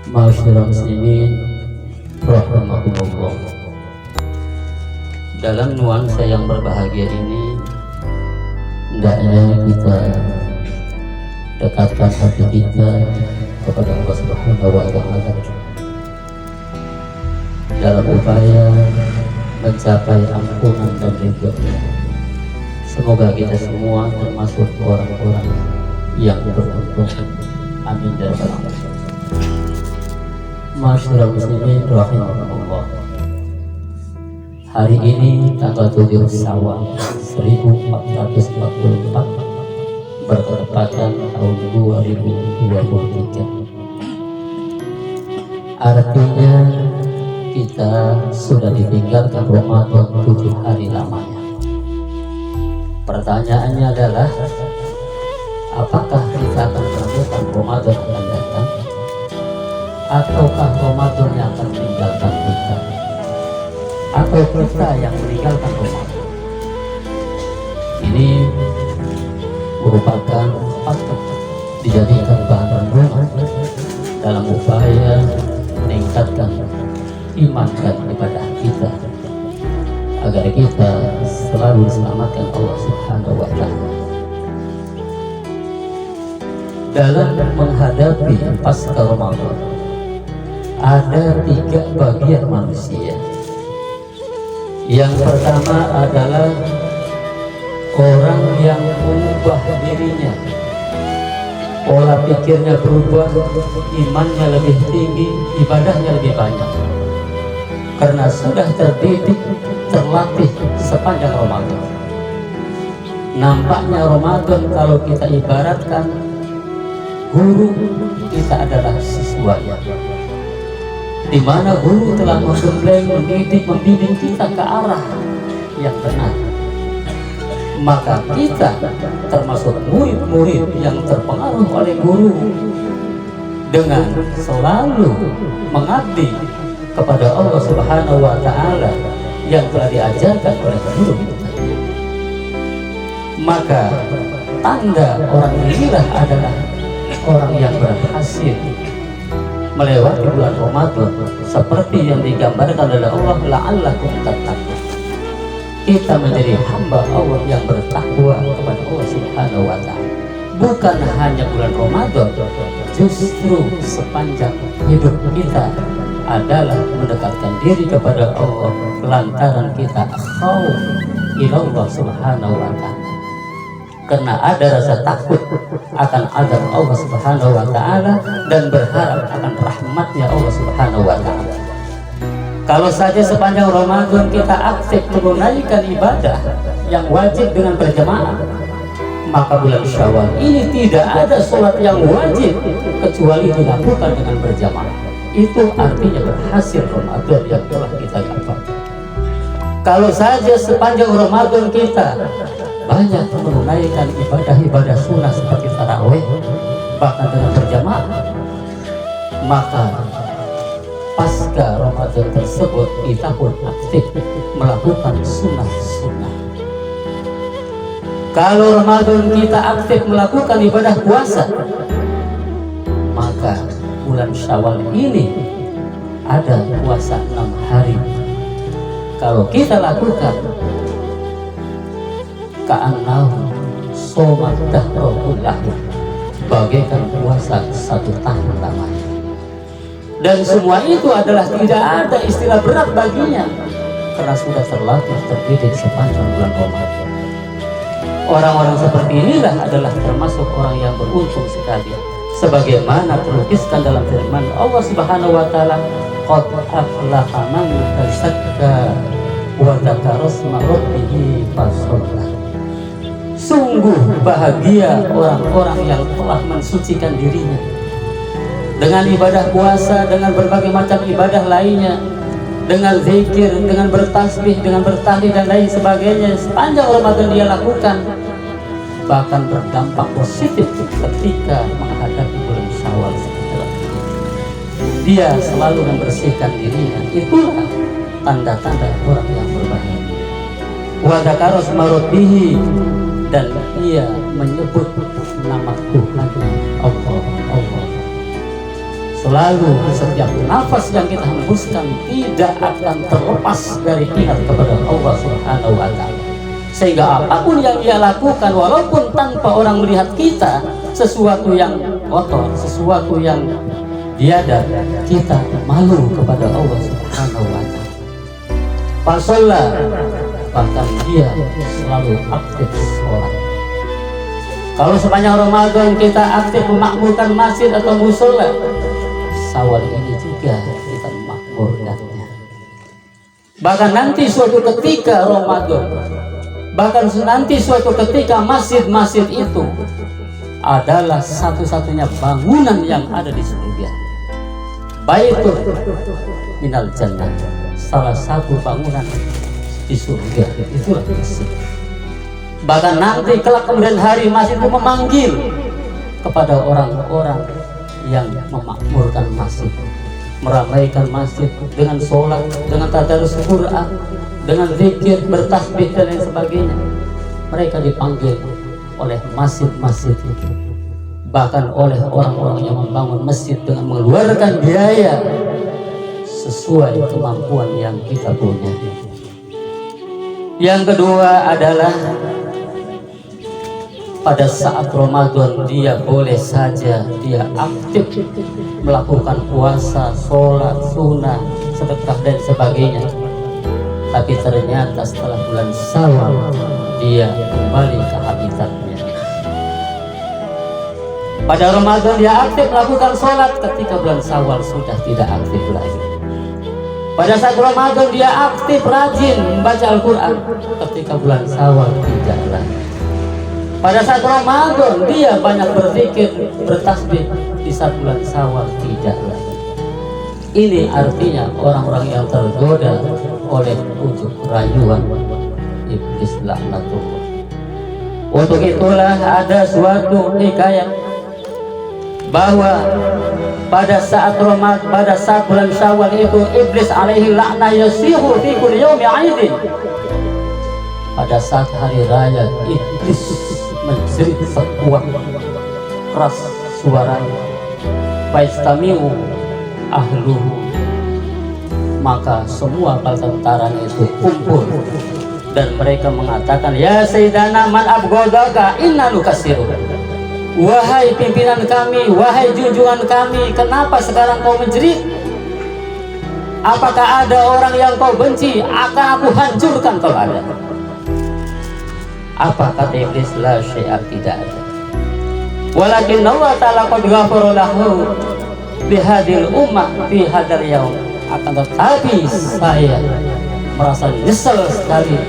Ma'asyiral muslimin rahimakumullah. Dalam nuansa yang berbahagia ini, hendaknya kita dekatkan hati kita kepada Allah Subhanahu wa Ta'ala dalam upaya mencapai ampunan dan ridhonya. Semoga kita semua termasuk orang-orang yang beruntung. Amin ya rabbal alamin. Ma'asyiral muslimin rahimakumullah. Hari ini tanggal 7 Syawal 1444 bertepatan tahun 2023. Artinya kita sudah ditinggalkan Ramadan 7 hari lamanya. Pertanyaannya adalah, apakah kita akan menemukan Ramadan akan datang, ataukah Ramadan yang akan meninggalkan kita, atau kita yang meninggalkan Ramadan? Ini merupakan patut dijadikan bahan renungan dalam upaya meningkatkan iman dan ibadah kita, agar kita selalu diselamatkan Allah Subhanahu wa Ta'ala. Dalam menghadapi pasca Ramadan, ada 3 bagian manusia. Yang pertama adalah orang yang mengubah dirinya, pola pikirnya berubah, imannya lebih tinggi, ibadahnya lebih banyak, karena sudah terdidik, terlatih sepanjang Ramadan. Nampaknya Ramadan kalau kita ibaratkan guru, kita adalah siswanya, di mana guru telah menggembleng, mendidik, membimbing kita ke arah yang benar. Maka kita termasuk murid-murid yang terpengaruh oleh guru dengan selalu mengabdi kepada Allah Subhanahu wa Ta'ala yang telah diajarkan oleh guru kita. Maka tanda orang inilah adalah orang yang berhasil melewati bulan Ramadan seperti yang digambarkan oleh Allah, la'allakum tattaqun. Kita menjadi hamba Allah yang bertakwa kepada Allah Subhanahu wa Ta'ala. Bukan hanya bulan Ramadan, justru sepanjang hidup kita adalah mendekatkan diri kepada Allah lantaran kita khauf ilallah Subhanahu wa Ta'ala, karena ada rasa takut akan azab Allah Subhanahu wa Ta'ala dan berharap akan rahmatnya Allah Subhanahu wa Ta'ala. Kalau saja sepanjang Ramadan kita aktif menunaikan ibadah yang wajib dengan berjamaah, maka bulan Syawal ini tidak ada sholat yang wajib kecuali dilakukan dengan berjamaah. Itu artinya berhasil Ramadan yang telah kita dapat. Kalau saja sepanjang Ramadan kita banyak menunaikan ibadah-ibadah sunnah seperti tarawih, bahkan dengan berjamaah, maka pasca Ramadan tersebut kita pun aktif melakukan sunnah-sunnah. Kalau Ramadan kita aktif melakukan ibadah puasa, maka bulan Syawal ini ada puasa 6 hari. Kalau kita lakukan ka'annahu shomat dahrullah, bagaikan puasa 1 tahun lamanya. Dan semua itu adalah tidak ada istilah berat baginya, karena sudah terlatih, terdidik sepanjang bulan Ramadan. Orang-orang seperti inilah adalah termasuk orang yang beruntung sekali, sebagaimana terlukiskan dalam firman Allah Subhanahu wa Ta'ala, qad aflaha man tazakka wa dzakara isma rabbih fasalla. Sungguh bahagia orang-orang yang telah mensucikan dirinya dengan ibadah puasa, dengan berbagai macam ibadah lainnya, dengan zikir, dengan bertasbih, dengan bertahlil dan lain sebagainya. Sepanjang Ramadan dia lakukan, bahkan berdampak positif ketika menghadapi bulan Syawal setelah dia selalu membersihkan dirinya. Itulah tanda-tanda orang yang berbahagia. Wa dzakara isma rabbih, dan ia menyebut nama Tuhannya Allah. selalu setiap nafas yang kita hembuskan tidak akan terlepas dari ingat kepada Allah Subhanahu wa Ta'ala, sehingga apapun yang dia lakukan walaupun tanpa orang melihat kita, sesuatu yang kotor, sesuatu yang tiada, kita malu kepada Allah Subhanahu wa Ta'ala. Fasolah, bahkan dia selalu aktif sholat. Kalau sepanjang Ramadan kita aktif memakmurkan masjid atau musola, Syawal ini juga kita memakmurkannya. Bahkan nanti suatu ketika Ramadan, bahkan nanti suatu ketika masjid-masjid itu adalah satu-satunya bangunan yang ada di surga. Baitul minal jannah, salah satu bangunan di surga itulah masjid. Bahkan nanti kelak kemudian hari masjid itu memanggil kepada orang-orang yang memakmurkan masjid, meramaikan masjid dengan sholat, dengan tadarus Quran, dengan zikir, bertasbih dan lain sebagainya. Mereka dipanggil oleh masjid-masjid itu, bahkan oleh orang-orang yang membangun masjid dengan mengeluarkan biaya sesuai kemampuan yang kita punya. Yang kedua adalah pada saat Ramadan dia boleh saja dia aktif melakukan puasa, sholat, sunnah, sedekah dan sebagainya, tapi ternyata setelah bulan Syawal dia kembali ke habitatnya. Pada Ramadan dia aktif melakukan sholat, ketika bulan Syawal sudah tidak aktif lagi. Pada saat Ramadan dia aktif rajin membaca Al-Quran, ketika bulan Syawal tidak lagi. Pada saat Ramadan dia banyak berzikir, bertasbih, di saat bulan Syawal tidak lagi. Ini artinya orang-orang yang tergoda oleh ujuk rayuan iblis laknatullah. Untuk itulah ada suatu hikayat bahwa pada saat Ramadan, pada saat bulan Syawal itu iblis alaihi laknah yasihu fi kulli yaumi aidin. Pada saat hari raya iblis menjerit sekuat keras suaranya, faistamiu ahluhu, maka semua tentaranya itu kumpul dan mereka mengatakan, ya Sayyidana man abgodaka inna nukasiru, wahai pimpinan kami, wahai junjungan kami, kenapa sekarang kau menjerit? Apakah ada orang yang kau benci? Akan aku hancurkan kalau ada. Apa kata iblis? La syai'a, tidak ada. Walakin Allah ta'ala qad ghafara lahu bihadil ummah fi hadal yaum. Akan tetapi saya merasa nyesel sekali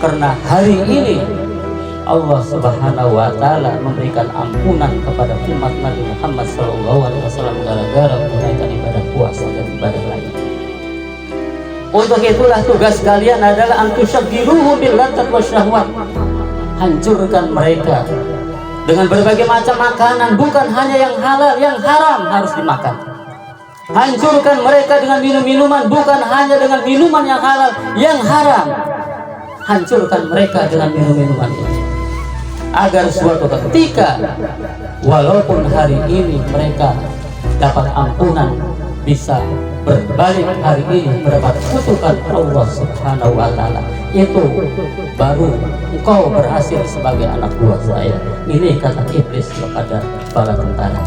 karena hari ini Allah Subhanahu wa Ta'ala memberikan ampunan kepada umat Nabi Muhammad SAW gara-gara menunaikan ibadah puasa dan ibadah lain. Untuk itulah tugas kalian adalah antusyaghiruhum bil ladzat wasyahwat. Hancurkan mereka dengan berbagai macam makanan, bukan hanya yang halal, yang haram harus dimakan. Hancurkan mereka dengan minum-minuman, bukan hanya dengan minuman yang halal, yang haram. Hancurkan mereka dengan minum-minuman ini, agar suatu ketika walaupun hari ini mereka dapat ampunan, bisa berbalik hari ini mendapat kutukan Allah Subhanahu wa Ta'ala. Itu baru engkau berhasil sebagai anak buah saya. Ini kata iblis kepada para tentara.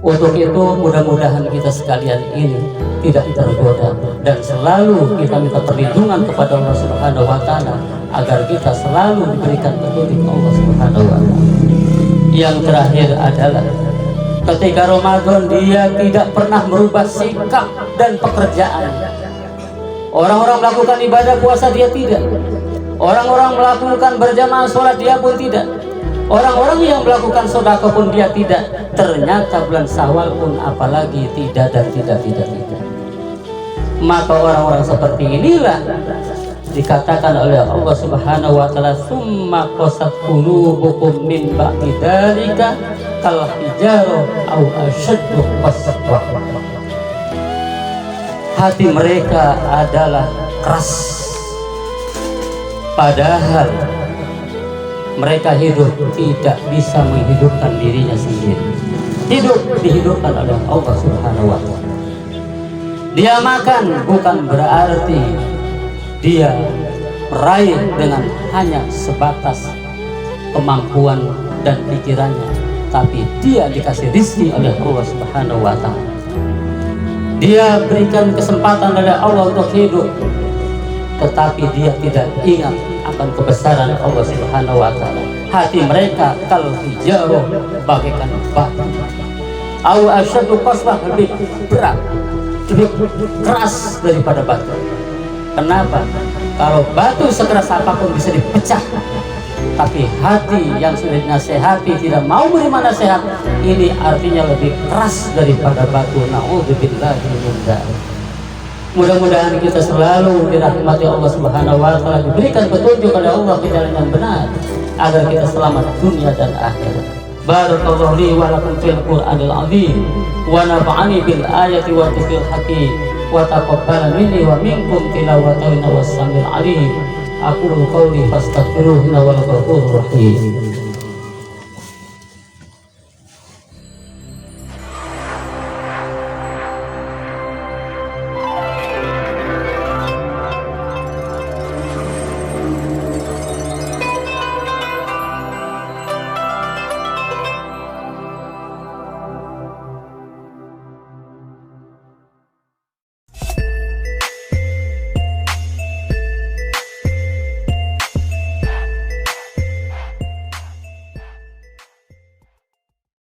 Untuk itu mudah-mudahan kita sekalian ini tidak tergoda dan selalu kita minta perlindungan kepada Allah Subhanahu wa Ta'ala agar kita selalu diberikan petunjuk Allah Subhanahu wa Ta'ala. Yang terakhir adalah ketika Ramadan dia tidak pernah merubah sikap dan pekerjaan. Orang-orang melakukan ibadah puasa dia tidak. Orang-orang melakukan berjamaah sholat dia pun tidak. Orang-orang yang melakukan sedekah pun dia tidak. Ternyata bulan Syawal pun apalagi tidak dan tidak. Maka orang-orang seperti inilah dikatakan oleh Allah Subhanahu wa Ta'ala, summa qasat qulubukum min ba'di dzalika kal hijarah au asyaddu qaswa. Hati mereka adalah keras, padahal mereka hidup tidak bisa menghidupkan dirinya sendiri. hidup dihidupkan oleh Allah Subhanahu wa Ta'ala. Dia makan bukan berarti dia meraih dengan hanya sebatas kemampuan dan pikirannya, tapi dia dikasih rizki oleh Allah Subhanahu wa Ta'ala. Dia berikan kesempatan oleh Allah untuk hidup, tetapi dia tidak ingat akan kebesaran Allah Subhanahu wa Ta'ala. Hati mereka kal hijarah, bagaikan batu. Au asyaddu qaswah, lebih berat, lebih keras daripada batu. Kenapa? Kalau batu sekeras apapun bisa dipecah, tapi hati yang sudah dinasehati tidak mau menerima nasihat, ini artinya lebih keras daripada batu. Na'udzubillahi min dzalik. Mudah-mudahan kita selalu dirahmati Allah Subhanahu wa Ta'ala, diberikan petunjuk oleh Allah ke jalan yang benar, agar kita selamat dunia dan akhirat. Barakallahu li wa lakum fil Qur'anil azim, wa nafa'ani bil ayati wa dhikril hakim, wa taqabbala minni wa minkum tilawatahu was samil alim. Aqulu qawli fastaghfiruhu innahu wal ghafurur rahim.